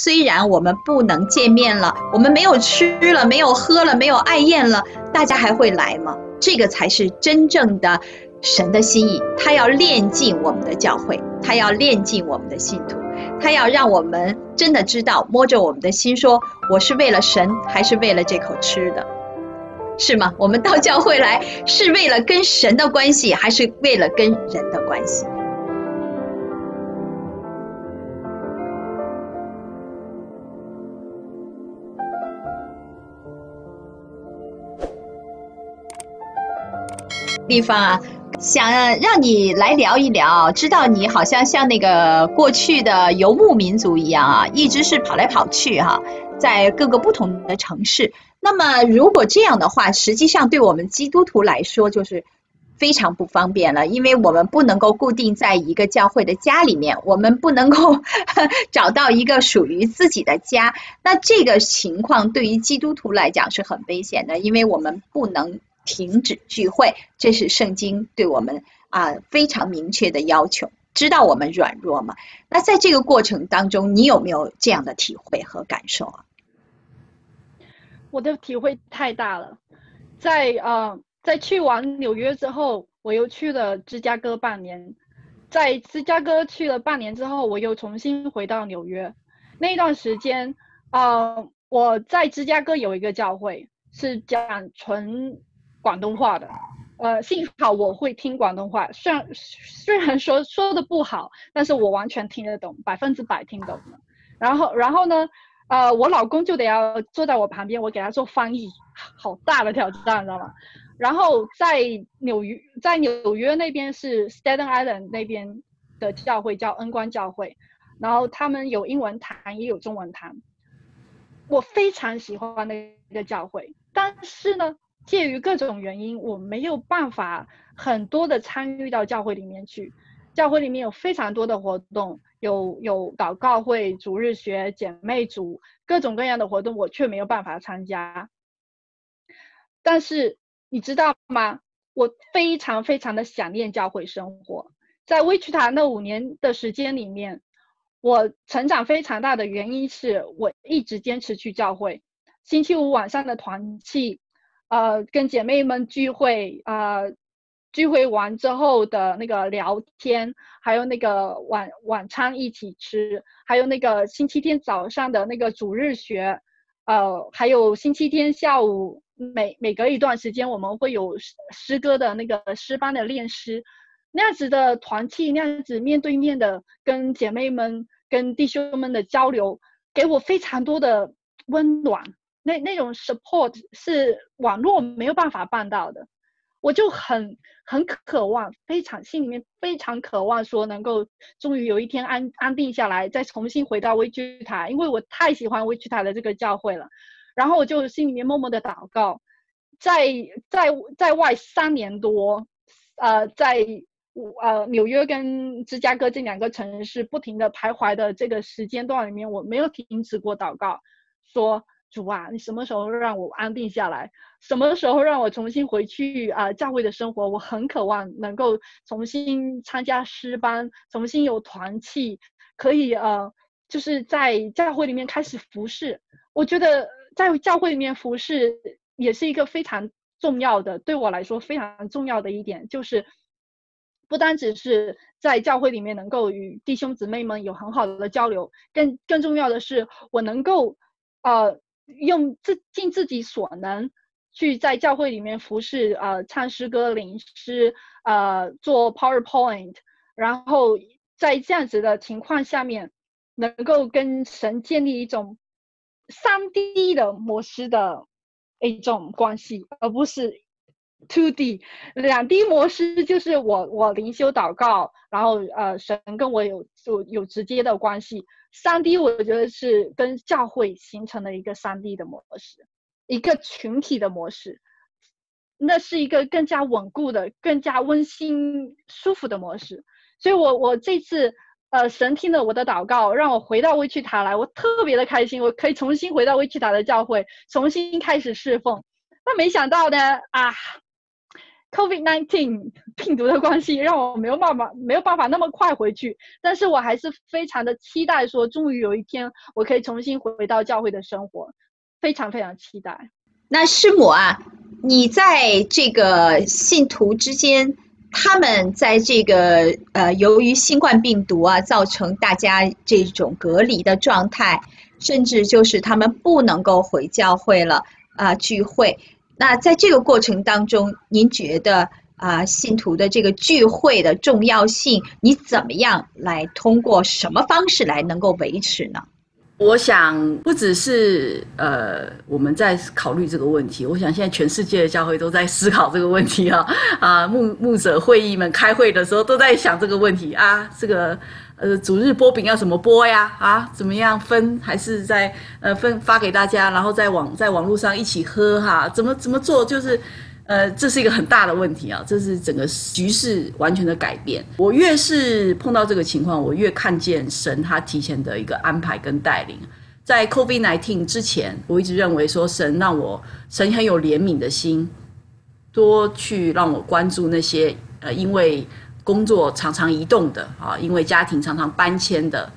虽然我们不能见面了，我们没有吃了，没有喝了，没有爱宴了，大家还会来吗？这个才是真正的神的心意，他要炼净我们的教会，他要炼净我们的信徒，他要让我们真的知道，摸着我们的心说，我是为了神还是为了这口吃的，是吗？我们到教会来是为了跟神的关系，还是为了跟人的关系？地方啊，想让你来聊一聊，知道你好像像那个过去的游牧民族一样啊，一直是跑来跑去哈，在各个不同的城市。那么如果这样的话，实际上对我们基督徒来说就是非常不方便了，因为我们不能够固定在一个教会的家里面，我们不能够找到一个属于自己的家。那这个情况对于基督徒来讲是很危险的，因为我们不能停止聚会，这是圣经对我们非常明确的要求，知道我们软弱嘛。那在这个过程当中，你有没有这样的体会和感受啊？我的体会太大了，在去完纽约之后，我又去了芝加哥半年，在芝加哥去了半年之后，我又重新回到纽约。那段时间，我在芝加哥有一个教会是讲纯广东话的，幸好我会听广东话，虽然说的不好，但是我完全听得懂，100%听懂的。然后呢，我老公就得要坐在我旁边，我给他做翻译，好大的挑战，知道吗？然后在纽约那边是 Staten Island 那边的教会叫恩光教会，然后他们有英文堂也有中文堂，我非常喜欢那个教会，但是呢，介于各种原因，我没有办法很多的参与到教会里面去。教会里面有非常多的活动，有祷告会、主日学、姐妹组，各种各样的活动，我却没有办法参加。但是你知道吗？我非常非常的想念教会生活。在威奇塔那5年的时间里面，我成长非常大的原因是我一直坚持去教会。星期五晚上的团契，跟姐妹们聚会，聚会完之后的那个聊天，还有那个晚餐一起吃，还有那个星期天早上的那个主日学，还有星期天下午每隔一段时间我们会有诗歌的那个诗班的练诗，那样子的团契，那样子面对面的跟姐妹们、跟弟兄们的交流，给我非常多的温暖。那种 support 是网络没有办法办到的。我就很渴望，心里面非常渴望说能够终于有一天安定下来，再重新回到威居塔，因为我太喜欢威居塔的这个教会了。然后我就心里面默默的祷告，在外3年多，在纽约跟芝加哥这2个城市不停的徘徊的这个时间段里面，我没有停止过祷告，说主啊，你什么时候让我安定下来？什么时候让我重新回去教会的生活？我很渴望能够重新参加诗班，重新有团契，可以就是在教会里面开始服侍。我觉得在教会里面服侍也是一个非常重要的，对我来说非常重要的一点，就是不单只是在教会里面能够与弟兄姊妹们有很好的交流，更重要的是我能够尽自己所能去在教会里面服侍，唱诗歌、领诗，做 PowerPoint， 然后在这样子的情况下面，能够跟神建立一种3D 的模式的一种关系，而不是 2D。2D 模式就是我灵修祷告，然后神跟我有直接的关系。3D 我觉得是跟教会形成了一个3D 的模式，一个群体的模式，那是一个更加稳固的、更加温馨、舒服的模式。所以我这次神听了我的祷告，让我回到威奇塔来，我特别的开心，我可以重新回到威奇塔的教会，重新开始侍奉。那没想到呢， COVID-19 病毒的关系，让我没有办法那么快回去，但是我还是非常的期待说，终于有一天我可以重新回到教会的生活，非常非常期待。那师母啊，你在这个信徒之间，他们在这个由于新冠病毒啊，造成大家这种隔离的状态，甚至就是他们不能够回教会了聚会。那在这个过程当中，您觉得信徒的这个聚会的重要性，你怎么样来通过什么方式来能够维持呢？我想不只是我们在考虑这个问题，我想现在全世界的教会都在思考这个问题牧者会议们开会的时候都在想这个问题这个主日播饼要怎么播呀怎么样分，还是在发给大家，然后在网络上一起喝怎么做，就是这是一个很大的问题这是整个局势完全的改变。我越是碰到这个情况，我越看见神他提前的一个安排跟带领。在 COVID-19 之前，我一直认为说神很有怜悯的心，多去让我关注那些因为工作常常移动的因为家庭常常搬迁的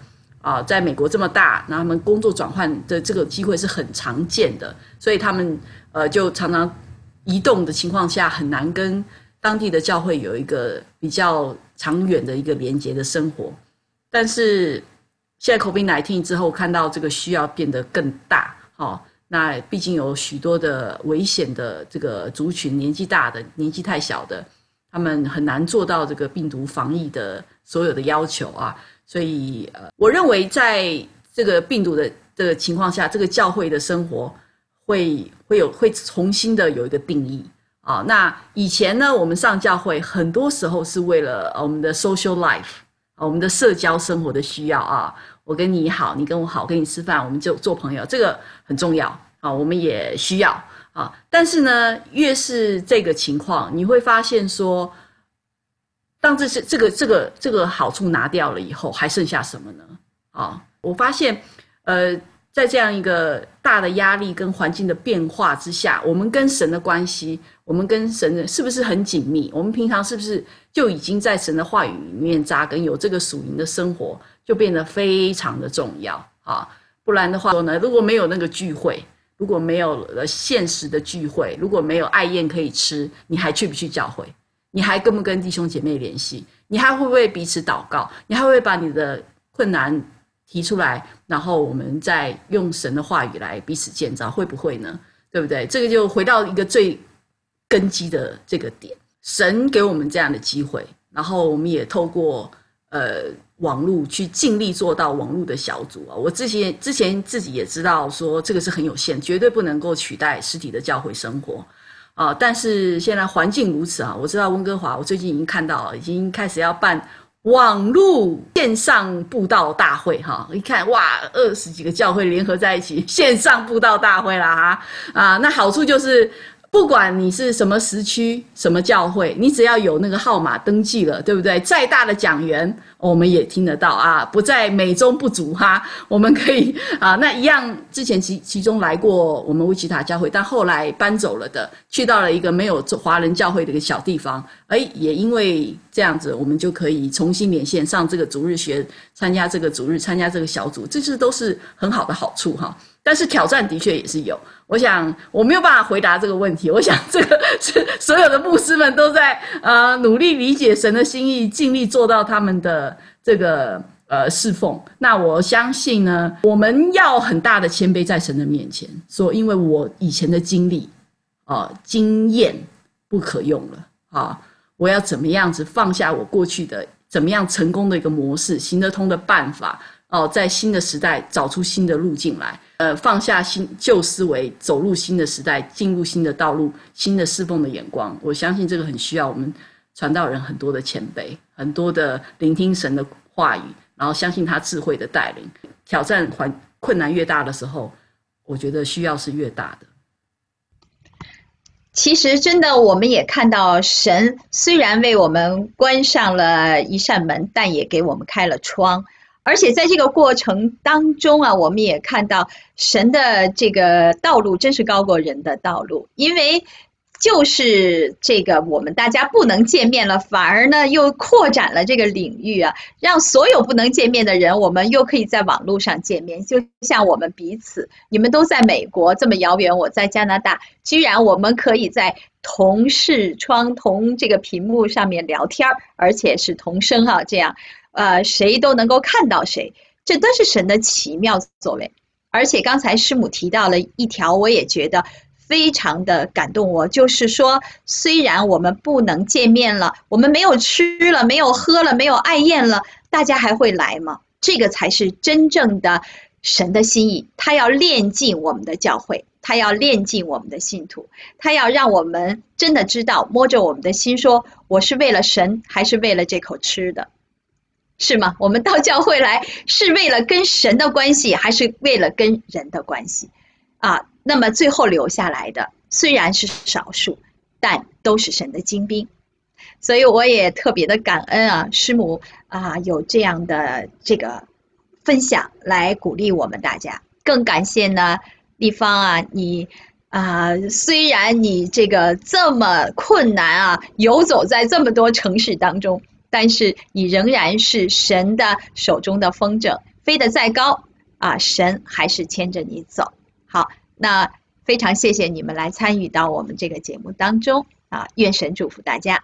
在美国这么大，那他们工作转换的这个机会是很常见的，所以他们就常常移动的情况下，很难跟当地的教会有一个比较长远的一个连结的生活。但是现在 COVID-19 之后，看到这个需要变得更大那毕竟有许多的危险的这个族群，年纪大的、年纪太小的，他们很难做到这个病毒防疫的所有的要求所以我认为在这个病毒的情况下，这个教会的生活会重新的有一个定义那以前呢，我们上教会很多时候是为了我们的 social life 我们的社交生活的需要我跟你好，你跟我好，跟你吃饭，我们就做朋友，这个很重要我们也需要但是呢，越是这个情况，你会发现说，当这个好处拿掉了以后，还剩下什么呢我发现在这样一个大的压力跟环境的变化之下，我们跟神的关系，我们跟神的是不是很紧密？我们平常是不是就已经在神的话语里面扎根，有这个属灵的生活，就变得非常的重要不然的话呢，如果没有那个聚会，如果没有现实的聚会，如果没有爱宴可以吃，你还去不去教会？你还跟不跟弟兄姐妹联系？你还会不会彼此祷告？你还会把你的困难提出来，然后我们再用神的话语来彼此建造，会不会呢？对不对？这个就回到一个最根基的这个点，神给我们这样的机会，然后我们也透过网络去尽力做到网络的小组我之前自己也知道说这个是很有限，绝对不能够取代实体的教会生活但是现在环境如此我知道温哥华，我最近已经看到已经开始要办网络线上布道大会一看哇，20几个教会联合在一起线上布道大会啦那好处就是不管你是什么时区什么教会，你只要有那个号码登记了，对不对？再大的讲员我们也听得到不在美中不足我们可以那一样之前其中来过我们威奇塔教会，但后来搬走了的，去到了一个没有华人教会的一个小地方也因为这样子，我们就可以重新连线上这个主日学，参加这个主日，参加这个小组，这都是很好的好处但是挑战的确也是有，我想我没有办法回答这个问题，我想这个是所有的牧师们都在努力理解神的心意，尽力做到他们的这个侍奉。那我相信呢，我们要很大的谦卑在神的面前，说因为我以前的经历经验不可用了我要怎么样子放下我过去的怎么样成功的一个模式，行得通的办法在新的时代找出新的路径来放下旧思维，走入新的时代，进入新的道路，新的侍奉的眼光。我相信这个很需要我们传道人很多的谦卑，很多的聆听神的话语，然后相信他智慧的带领。挑战困难越大的时候，我觉得需要是越大的。其实真的我们也看到神虽然为我们关上了一扇门，但也给我们开了窗，而且在这个过程当中我们也看到神的这个道路真是高过人的道路，因为就是这个我们大家不能见面了，反而呢又扩展了这个领域啊，让所有不能见面的人，我们又可以在网络上见面。就像我们彼此，你们都在美国这么遥远，我在加拿大，居然我们可以在同视窗、同这个屏幕上面聊天，而且是同声哈，这样谁都能够看到谁，这都是神的奇妙作为。而且刚才师母提到了一条，我也觉得非常的感动我，就是说虽然我们不能见面了，我们没有吃了，没有喝了，没有爱宴了，大家还会来吗？这个才是真正的神的心意，他要炼净我们的教会，他要炼净我们的信徒，他要让我们真的知道，摸着我们的心说，我是为了神还是为了这口吃的，是吗？我们到教会来是为了跟神的关系，还是为了跟人的关系啊？那么最后留下来的虽然是少数，但都是神的精兵。所以我也特别的感恩啊，师母啊有这样的这个分享来鼓励我们大家。更感谢呢丽芳啊，你虽然你这个这么困难啊，游走在这么多城市当中，但是你仍然是神的手中的风筝，飞得再高啊，神还是牵着你走。好，那非常谢谢你们来参与到我们这个节目当中啊，愿神祝福大家。